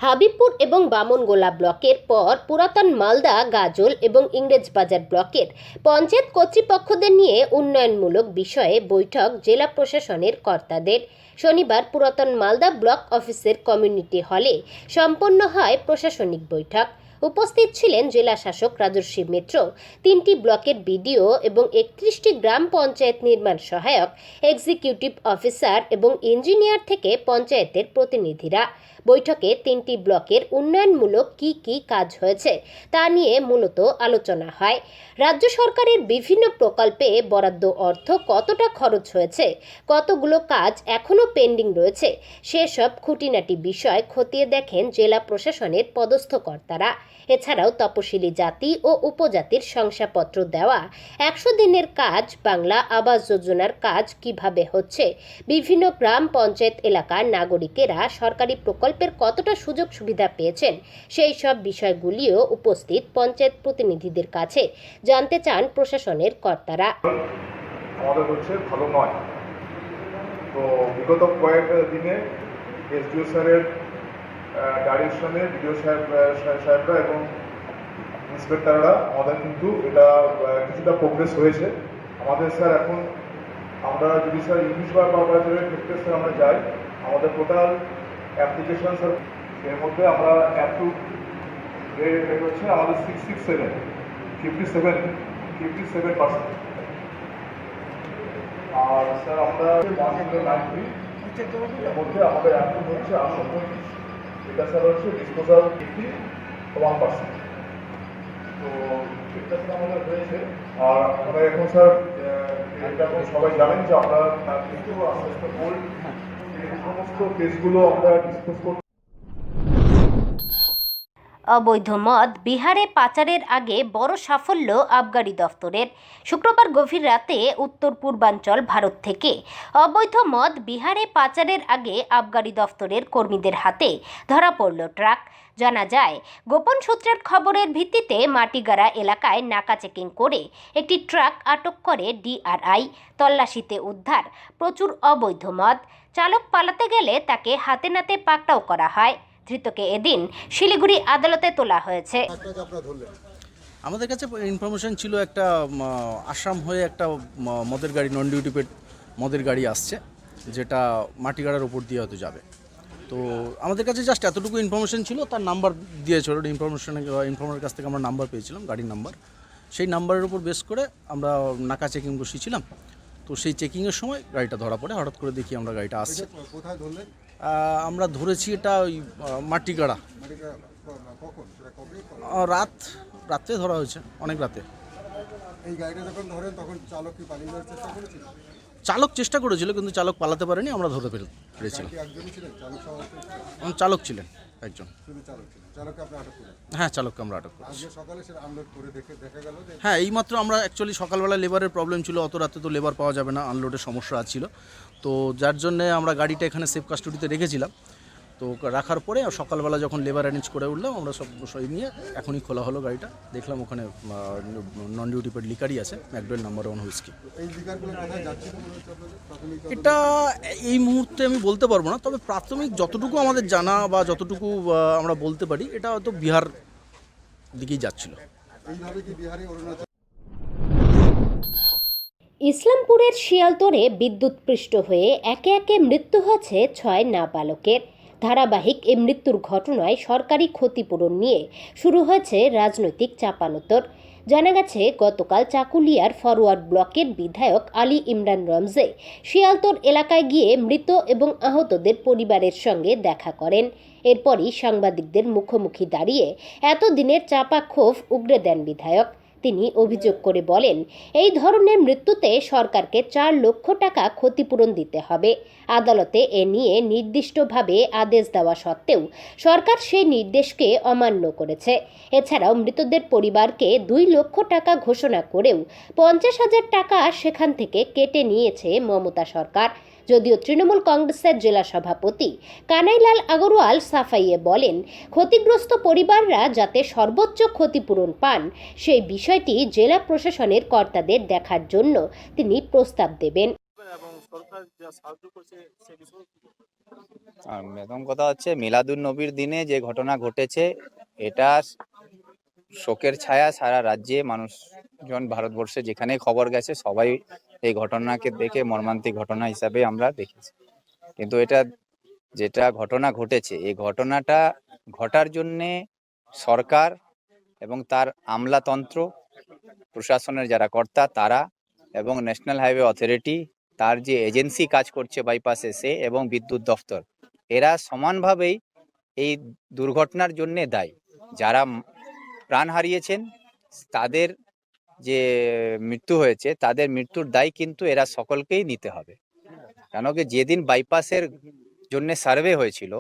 হাবিবপুর এবং বামনগোলা ব্লকের পর পুরাতন মালদা, গাজল এবং ইংরেজবাজার ব্লকের পঞ্চায়েত কর্তৃপক্ষদের নিয়ে উন্নয়নমূলক বিষয়ে বৈঠক জেলা প্রশাসনের কর্তাদের। শনিবার পুরাতন মালদা ব্লক অফিসের কমিউনিটি হলে সম্পন্ন হয় প্রশাসনিক বৈঠক। উপস্থিত ছিলেন জেলা শাসক রাজর্ষি মিত্র, 3টি ব্লকের বিডিও এবং 31টি গ্রাম পঞ্চায়েত নির্মাণ সহায়ক, এক্সিকিউটিভ অফিসার এবং ইঞ্জিনিয়ার থেকে পঞ্চায়েতের প্রতিনিধিরা। বৈঠকে 3টি ব্লকের উন্নয়নমূলক কি কাজ হয়েছে তা নিয়ে মূলত আলোচনা হয়। রাজ্য সরকারের বিভিন্ন প্রকল্পে বরাদ্দ অর্থ কতটা খরচ হয়েছে, কতগুলো কাজ এখনও পেন্ডিং রয়েছে, সেসব খুঁটিনাটি বিষয় খতিয়ে দেখেন জেলা প্রশাসনের পদস্থ কর্তারা। এছাড়াও তপশিলি জাতি ও উপজাতির শংসাপত্র দেওয়া, 100 দিনের কাজ, বাংলা আবাস যোজনার কাজ কিভাবে হচ্ছে, বিভিন্ন গ্রাম পঞ্চায়েত এলাকার নাগরিকেরা সরকারি প্রকল্পের কতটা সুযোগ সুবিধা পেয়েছেন, সেই সব বিষয়গুলিও উপস্থিত পঞ্চায়েত প্রতিনিধিদের কাছে জানতে চান প্রশাসনের কর্তারা। আমাদের হচ্ছে ভালো নয়। তো বিগত কয়েক দিনে এসডিও স্যারের ডাইরেকশনে বিডিও সাহেবরা এবং ইন্সপেক্টররা আমাদের কিন্তু এটা কিছুটা প্রোগ্রেস হয়েছে। আমাদের স্যার এখন আমরা যদি স্যার ইংলিশ বা কর্পোরেটরের ক্ষেত্রে স্যার আমরা যাই, আমাদের টোটাল অ্যাপ্লিকেশন স্যার এর মধ্যে আমরা অ্যাপ্রুভ রেট হচ্ছে আমাদের 57%। আর স্যার আমরা 190 এর মধ্যে আমাদের অ্যাপ্রুভ হচ্ছে 825, এটা স্যার হচ্ছে ডিসপোজাল 51%। তো এটা স্যার আমাদের হয়েছে। আর আমরা এখন স্যার এটা এখন সবাই জানেন যে আমরা কিন্তু আস্তে আস্তে গোল্ড এই সমস্ত কেসগুলো আমরা ডিসপোজ করতে। অবৈধ মদ বিহারে পাচারের আগে বড় সাফল্য আবগারি দফতরের। শুক্রবার গভীর রাতে উত্তর পূর্বাঞ্চল ভারত থেকে অবৈধ মদ বিহারে পাচারের আগে আবগারি দফতরের কর্মীদের হাতে ধরা পড়ল ট্রাক। জানা যায়, গোপন সূত্রের খবরের ভিত্তিতে মাটিগাড়া এলাকায় নাকা চেকিং করে একটি ট্রাক আটক করে ডিআরআই। তল্লাশিতে উদ্ধার প্রচুর অবৈধ মদ। চালক পালাতে গেলে তাকে হাতে নাতে পাকড়াও করা হয়। ধৃতকে এদিন শিলিগুড়ি আদালতে তোলা হয়েছে। আমাদের কাছে ইনফরমেশন ছিল একটা আসাম হয়ে একটা মদের গাড়ি, নন ডিউটি পেড মদের গাড়ি আসছে, যেটা মাটিগাড়ার ওপর দিয়ে হয়তো যাবে। তো আমাদের কাছে জাস্ট এতটুকু ইনফরমেশন ছিল, তার নাম্বার দিয়েছিল। ইনফরমারের কাছ থেকে আমরা নাম্বার পেয়েছিলাম, গাড়ির নাম্বার। সেই নাম্বারের উপর বেস করে আমরা নাকা চেকিং বসিয়েছিলাম। তো সেই চেকিংয়ের সময় গাড়িটা ধরা পড়ে। হঠাৎ করে দেখি আমরা গাড়িটা আসছে। আমরা ধরেছি এটা ওই মাটিগাড়া। রাত্রে ধরা হয়েছে, অনেক রাতে। এই গাড়িটা যখন ধরেন তখন চালক কি পালিয়ে যাওয়ার চেষ্টা করেছিল? চালক চেষ্টা করেছিল, কিন্তু চালক পালাতে পারেনি, আমরা ধরতে পেরেছিলাম। চালক ছিলেন একজন। হ্যাঁ, চালককে আমরা আটক করেছি। হ্যাঁ, এইমাত্র আমরা অ্যাকচুয়ালি সকালবেলা লেবারের প্রবলেম ছিল, অত রাতে তো লেবার পাওয়া যাবে না, আনলোডের সমস্যা ছিল। তো যার জন্যে আমরা গাড়িটা এখানে সেফ কাস্টডিতে রেখেছিলাম। তো রাখার পরে সকালবেলা যখন লেবার অ্যারেঞ্জ করে উঠলাম, আমরা সব নিয়ে এখনই খোলা হলো গাড়িটা। দেখলাম ওখানে নন ডিউটি পেড লিকারই আছে, ম্যাকডোয়েল নাম্বার 1 হুইস্কি। এটা এই মুহূর্তে আমি বলতে পারবো না, তবে প্রাথমিক যতটুকু আমাদের জানা বা যতটুকু আমরা বলতে পারি, এটা হয়তো বিহার দিকেই যাচ্ছিল। ইসলামপুরের শিয়ালতোড়ে বিদ্যুৎপৃষ্ট হয়ে একে একে মৃত্যু হয়েছে 6 নাবালকের। ধারাবাহিক এই মৃত্যুর ঘটনায় সরকারি ক্ষতিপূরণ নিয়ে শুরু হয়েছে রাজনৈতিক চাপানোতর। জানা গেছে, গতকাল চাকুলিয়ার ফরওয়ার্ড ব্লকের বিধায়ক আলী ইমরান রমজে শিয়ালতোড় এলাকায় গিয়ে মৃত এবং আহতদের পরিবারের সঙ্গে দেখা করেন। এরপরই সাংবাদিকদের মুখোমুখি দাঁড়িয়ে এতদিনের চাপা ক্ষোভ উগরে দেন বিধায়ক। তিনি অভিযোগ করে বলেন, এই ধরনের মৃত্যুতে সরকারকে 4 লক্ষ টাকা ক্ষতিপূরণ দিতে হবে। আদালতে এ নিয়ে নির্দিষ্টভাবে আদেশ দেওয়া সত্ত্বেও সরকার সেই নির্দেশকে অমান্য করেছে। এছাড়াও মৃতদের পরিবারকে 2 লক্ষ টাকা ঘোষণা করেও 50,000 টাকা সেখান থেকে কেটে নিয়েছে মমতা সরকার। যদিও তৃণমূল কংগ্রেসের জেলা সভাপতি কানাইলাল আগরওয়াল সাফাইয়ে বলেন, ক্ষতিগ্রস্ত পরিবাররা যাতে সর্বোচ্চ ক্ষতিপূরণ পান সেই বিষয়টি জেলা প্রশাসনের কর্তাদের দেখার জন্য তিনি প্রস্তাব দেবেন। প্রথম কথা হচ্ছে, মিলাদুন্নবীর দিনে যে ঘটনা ঘটেছে এটা শোকের ছায়া সারা রাজ্যে। মানুষজন ভারতবর্ষে যেখানে খবর গেছে সবাই এই ঘটনাকে দেখে মর্মান্তিক ঘটনা হিসাবে আমরা দেখেছি। কিন্তু এটা যেটা ঘটনা ঘটেছে, এই ঘটনাটা ঘটার জন্যে সরকার এবং তার আমলাতন্ত্র, প্রশাসনের যারা কর্তা তারা এবং ন্যাশনাল হাইওয়ে অথরিটি, তার যে এজেন্সি কাজ করছে বাইপাসে সে এবং বিদ্যুৎ দফতর, এরা সমানভাবেই এই দুর্ঘটনার জন্যে দায়ী। যারা প্রাণ হারিয়েছেন, তাদের যে মৃত্যু হয়েছে, তাদের মৃত্যুর দায় কিন্তু এরা সকলকেই নিতে হবে। কেন কি যেদিন বাইপাসের জন্য সার্ভে হয়েছিল,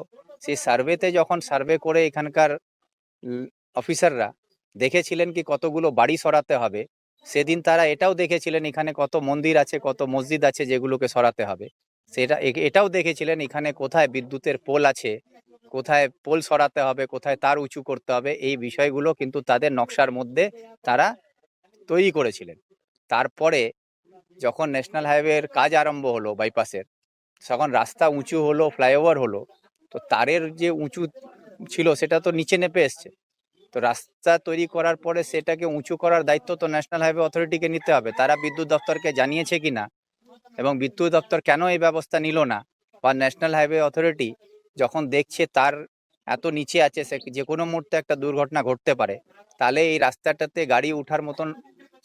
সেই সার্ভেতে যখন সার্ভে করে এখানকার অফিসাররা দেখেছিলেন কি কতগুলো বাড়ি সরাতে হবে, সেদিন তারা এটাও দেখেছিলেন এখানে কত মন্দির আছে, কত মসজিদ আছে যেগুলোকে সরাতে হবে। এটাও দেখেছিলেন এখানে কোথায় বিদ্যুতের পোল আছে, কোথায় পোল সরাতে হবে, কোথায় তার উঁচু করতে হবে। এই বিষয়গুলো কিন্তু তাদের নকশার মধ্যে তারা তৈরি করেছিলেন। তারপরে যখন ন্যাশনাল হাইওয়ের কাজ আরম্ভ হলো বাইপাসের, তখন রাস্তা উঁচু হলো, ফ্লাইওভার হলো, তো তারের যে উঁচু ছিল সেটা তো নিচে নেমে এসছে। তো রাস্তা তৈরি করার পরে সেটাকে উঁচু করার দায়িত্ব তো ন্যাশনাল হাইওয়ে অথরিটিকে নিতে হবে। তারা বিদ্যুৎ দপ্তরকে জানিয়েছে কিনা এবং বিদ্যুৎ দপ্তর কেন এই ব্যবস্থা নিল না, বা ন্যাশনাল হাইওয়ে অথরিটি যখন দেখছে তার এত নিচে আছে, সে যে কোনো মুহূর্তে একটা দুর্ঘটনা ঘটতে পারে, তাহলে এই রাস্তাটাতে গাড়ি ওঠার মতন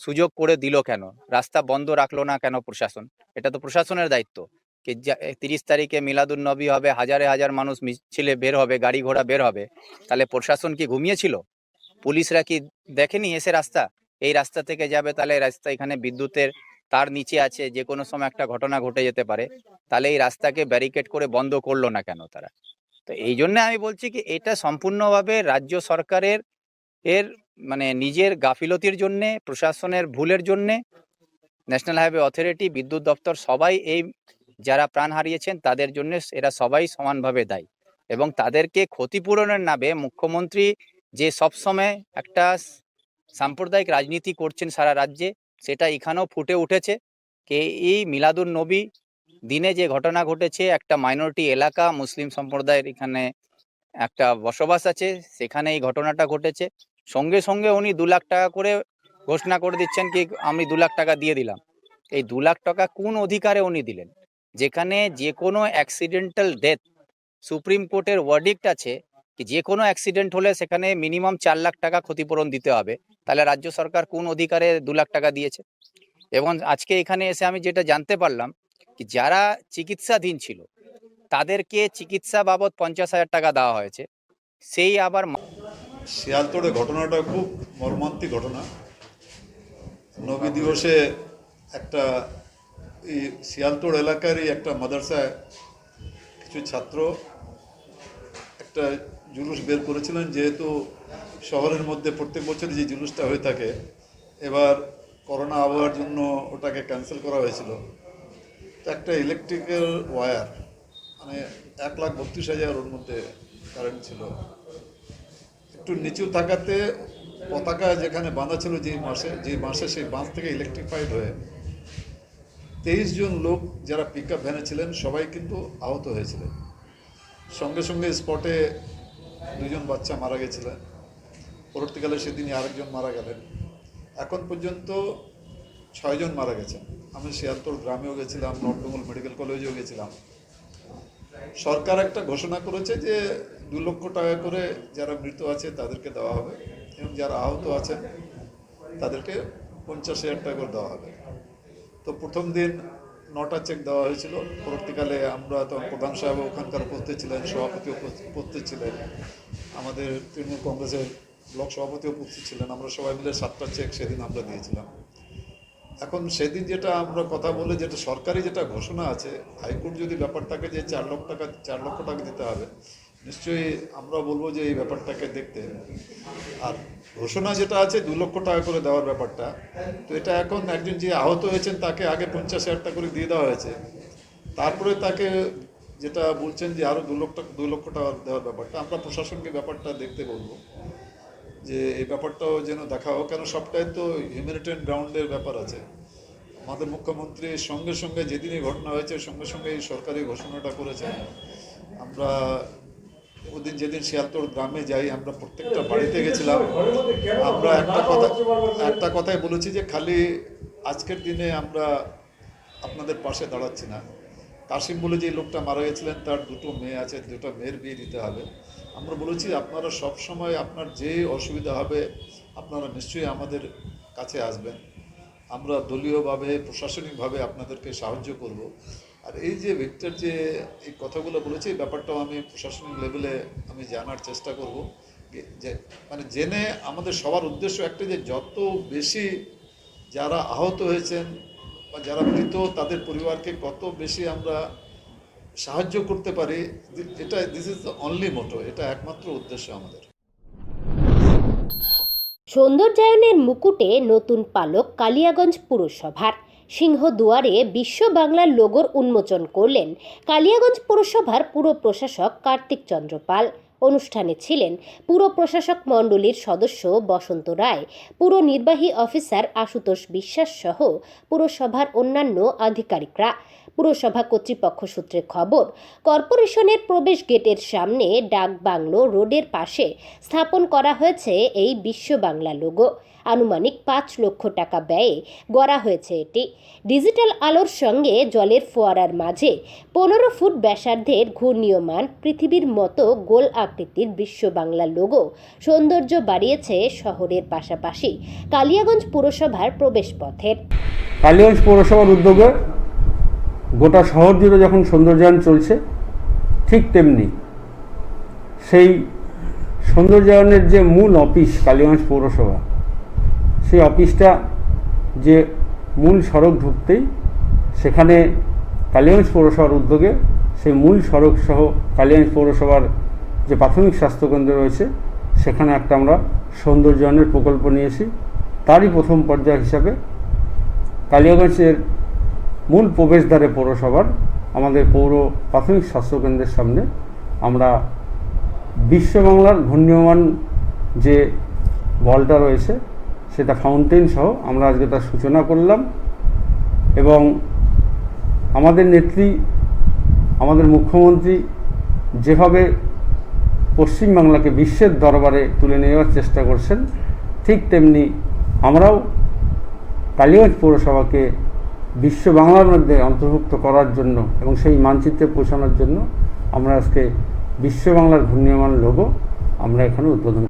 সুযোগ করে দিল কেন? রাস্তা বন্ধ রাখলো না কেন প্রশাসন? এটা তো প্রশাসনের দায়িত্ব। কি 30 তারিখে মিলাদুন্নবী হবে, হাজারে হাজার মানুষ মিছিলে বের হবে, গাড়ি ঘোড়া বের হবে, তাহলে প্রশাসন কি ঘুমিয়েছিল? পুলিশরা কি দেখেনি এসে রাস্তা? এই রাস্তা থেকে যাবে, তাহলে রাস্তা এখানে বিদ্যুতের তার নিচে আছে, যে কোনো সময় একটা ঘটনা ঘটে যেতে পারে, তাহলে এই রাস্তাকে ব্যারিকেড করে বন্ধ করলো না কেন তারা? তো এই জন্য আমি বলছি কি এটা সম্পূর্ণভাবে রাজ্য সরকারের মানে নিজের গাফিলতির জন্যে, প্রশাসনের ভুলের জন্যে ন্যাশনাল হাইওয়ে অথরিটি, বিদ্যুৎ দপ্তর সবাই এই যারা প্রাণ হারিয়েছেন তাদের জন্য এরা সবাই সমানভাবে দায়ী। এবং তাদেরকে ক্ষতিপূরণের নামে মুখ্যমন্ত্রী যে সবসময় একটা সাম্প্রদায়িক রাজনীতি করছেন সারা রাজ্যে, সেটা এখানেও ফুটে উঠেছে। কে এই মিলাদুন্নবী দিনে যে ঘটনা ঘটেছে, একটা মাইনরিটি এলাকা, মুসলিম সম্প্রদায়ের এখানে একটা বসবাস আছে, সেখানে এই ঘটনাটা ঘটেছে। সঙ্গে সঙ্গে উনি 2 লাখ টাকা করে ঘোষণা করে দিচ্ছেন কি আমি 2 লাখ টাকা দিয়ে দিলাম। এই 2 লাখ টাকা কোন অধিকারে উনি দিলেন? যেখানে যে কোনো অ্যাক্সিডেন্টাল ডেথ, সুপ্রিম কোর্টের ওয়ার্ডিক্ট আছে কি যে কোনো অ্যাক্সিডেন্ট হলে সেখানে মিনিমাম 4 লাখ টাকা ক্ষতিপূরণ দিতে হবে। তাহলে রাজ্য সরকার কোন অধিকারে 2 লাখ টাকা দিয়েছে? এবং আজকে এখানে এসে আমি যেটা জানতে পারলাম কি যারা চিকিৎসাধীন ছিল তাদেরকে চিকিৎসা বাবদ 50,000 টাকা দেওয়া হয়েছে। সেই আবার শিয়ালতোড়ে ঘটনাটা খুব মর্মান্তিক ঘটনা। নবী দিবসে একটা এই শিয়ালতোড় এলাকারই একটা মাদ্রাসায় কিছু ছাত্র একটা জুলুস বের করেছিলেন। যেহেতু শহরের মধ্যে প্রত্যেক বছর যে জুলুসটা হয়ে থাকে, এবার করোনা আবহাওয়ার জন্য ওটাকে ক্যান্সেল করা হয়েছিল। তো একটা ইলেকট্রিক্যাল ওয়্যার, মানে 1,32,000 ওর মধ্যে কারেন্ট ছিল। একটু নিচু থাকাতে পতাকা যেখানে বাঁধা ছিল যে মাসে সেই বাঁধ থেকে ইলেকট্রিফাইড হয়ে 23 জন লোক যারা পিক আপ ভ্যানে ছিলেন সবাই কিন্তু আহত হয়েছিলেন। সঙ্গে সঙ্গে স্পটে 2 জন বাচ্চা মারা গেছিলেন। পরবর্তীকালে সেদিনই আরেকজন মারা গেলেন। এখন পর্যন্ত 6 জন মারা গেছেন। আমি শিয়ালতোড় গ্রামেও গেছিলাম, নর্থ বেঙ্গল মেডিকেল কলেজেও গেছিলাম। সরকার একটা ঘোষণা করেছে যে 2 লক্ষ টাকা করে যারা মৃত আছে তাদেরকে দেওয়া হবে এবং যারা আহত আছেন তাদেরকে 50,000 টাকা করে দেওয়া হবে। তো প্রথম দিন 9টা চেক দেওয়া হয়েছিল। পরবর্তীকালে আমরা তো প্রধান সাহেব ওখানকার উপস্থিত ছিলেন, সভাপতি উপস্থিত ছিলেন, আমাদের তৃণমূল কংগ্রেসের ব্লক সভাপতি উপস্থিত ছিলেন। আমরা সবাই মিলে 7টা চেক সেদিন আমরা দিয়েছিলাম। এখন সেদিন যেটা আমরা কথা বলে যেটা সরকারি যেটা ঘোষণা আছে, হাইকোর্ট যদি ব্যাপারটাকে যে 4 লক্ষ টাকা দিতে হবে, নিশ্চয়ই আমরা বলবো যে এই ব্যাপারটাকে দেখতে। আর ঘোষণা যেটা আছে 2 লক্ষ টাকা করে দেওয়ার ব্যাপারটা, তো এটা এখন একজন যে আহত হয়েছেন তাকে আগে 50,000 টাকা করে দিয়ে দেওয়া হয়েছে, তারপরে তাকে যেটা বলছেন যে আরও 2 লক্ষ টাকা দেওয়ার ব্যাপারটা, আমরা প্রশাসনকে ব্যাপারটা দেখতে বলবো যে এই ব্যাপারটাও যেন দেখা হোক। কেন সবটাই তো হিউম্যানিটেরিয়ান গ্রাউন্ডের ব্যাপার আছে। আমাদের মুখ্যমন্ত্রী সঙ্গে সঙ্গে যেদিনই ঘটনা হয়েছে সঙ্গে সঙ্গে এই সরকারি ঘোষণাটা করেছে। আমরা ওদিন যেদিন শিয়ালতোড় গ্রামে যাই, আমরা প্রত্যেকটা বাড়িতে গেছিলাম। আমরা একটা কথাই বলেছি যে খালি আজকের দিনে আমরা আপনাদের পাশে দাঁড়াচ্ছি না। কাশিম বলে যে লোকটা মারা গেছিলেন তার 2টো মেয়ে আছে, 2টা মেয়ের বিয়ে দিতে হবে। আমরা বলেছি আপনারা সব সময় আপনার যে অসুবিধা হবে আপনারা নিশ্চয়ই আমাদের কাছে আসবেন। আমরা দলীয়ভাবে প্রশাসনিকভাবে আপনাদেরকে সাহায্য করব। আর এই যে ভিক্টর যে এই কথাগুলো বলেছে, এই ব্যাপারটাও আমি প্রশাসনিক লেভেলে আমি জানার চেষ্টা করব, যে মানে জেনে আমাদের সবার উদ্দেশ্য একটা যে যত বেশি যারা আহত হয়েছেন বা যারা মৃত তাদের পরিবারকে কত বেশি আমরা সাহায্য করতে পারি, এটা দিস ইজ দ্য অনলি মোটো, এটা একমাত্র উদ্দেশ্য আমাদের। সৌন্দর্যায়নের মুকুটে নতুন পালক কালিয়াগঞ্জ পুরসভার। সিংহদুয়ারে বিশ্ব বাংলার লোগোর উন্মোচন করলেন কালিয়াগঞ্জ পুরসভার পুর প্রশাসক কার্তিক চন্দ্র পাল। অনুষ্ঠানে ছিলেন পুর প্রশাসক মণ্ডলীর সদস্য বসন্ত রায়, পুর নির্বাহী অফিসার আশুতোষ বিশ্বাস সহ পুরসভার অন্যান্য আধিকারিকরা। পুরসভা কর্তৃপক্ষ সূত্রে খবর, কর্পোরেশনের প্রবেশ গেটের সামনে ডাক বাংলো রোডের পাশে স্থাপন করা হয়েছে এই বিশ্ব বাংলা লোগো। আনুমানিক 5 লক্ষ টাকা ব্যয়ে গড়া হয়েছে এটি। ডিজিটাল আলোর সঙ্গে জলের ফোয়ারার মাঝে 15 ফুট ব্যাসার্ধের ঘূর্ণীয়মান পৃথিবীর মতো গোল আকৃতির বিশ্ব বাংলা লোগো সৌন্দর্য বাড়িয়েছে শহরের পাশাপাশি কালিয়াগঞ্জ পুরসভার প্রবেশপথের। কালিয়াগঞ্জ পৌরসভার উদ্যোগে গোটা শহর জুড়ে যখন সৌন্দর্যায়ন চলছে, ঠিক তেমনি সেই সৌন্দর্যায়নের যে মূল অফিস কালিয়াগঞ্জ পৌরসভা, সেই অফিসটা যে মূল সড়ক ঢুকতেই সেখানে কালিয়াগঞ্জ পৌরসভার উদ্যোগে সেই মূল সড়ক সহ কালিয়াগঞ্জ পৌরসভার যে প্রাথমিক স্বাস্থ্যকেন্দ্র রয়েছে সেখানে একটা আমরা সৌন্দর্যায়নের প্রকল্প নিয়েছি। তারই প্রথম পর্যায় হিসাবে কালিয়াগঞ্জের মূল প্রবেশদ্বারে পৌরসভার আমাদের পৌর প্রাথমিক স্বাস্থ্যকেন্দ্রের সামনে আমরা বিশ্ববাংলার ঘূর্ণীয়মান যে বলটা রয়েছে সেটা ফাউন্টেন সহ আমরা আজকে তার সূচনা করলাম। এবং আমাদের নেত্রী, আমাদের মুখ্যমন্ত্রী যেভাবে পশ্চিমবাংলাকে বিশ্বের দরবারে তুলে নিয়ে যাওয়ার চেষ্টা করছেন, ঠিক তেমনি আমরাও কালিয়াগঞ্জ পৌরসভাকে বিশ্ব বাংলার মধ্যে অন্তর্ভুক্ত করার জন্য এবং সেই মানচিত্রে পৌঁছানোর জন্য আমরা আজকে বিশ্ব বাংলার ঘূর্ণীয়মান লোগো আমরা এখানে উদ্বোধন।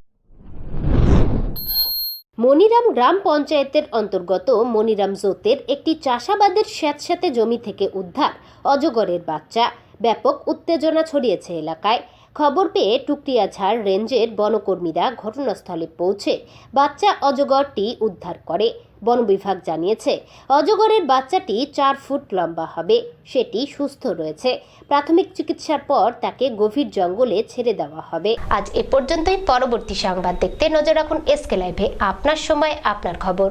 মনিরাম গ্রাম পঞ্চায়েতের অন্তর্গত মনিরাম জোতের একটি চাষাবাদের স্যাঁতস্যাঁতে জমি থেকে উদ্ধার অজগরের বাচ্চা। ব্যাপক উত্তেজনা ছড়িয়েছে এলাকায়। খবর পেয়ে টুকরিয়াঝাড় রেঞ্জের বনকর্মীরা ঘটনাস্থলে পৌঁছে বাচ্চা অজগরটি উদ্ধার করে। বন বিভাগ জানিয়েছে অজগরের বাচ্চাটি 4 ফুট লম্বা হবে। সেটি সুস্থ রয়েছে। প্রাথমিক চিকিৎসার পর তাকে গভীর জঙ্গলে ছেড়ে দেওয়া হবে। আজ এ পর্যন্তই। পরবর্তী সংবাদ দেখতে নজর রাখুন এসকে লাইভে। আপনার সময় আপনার খবর।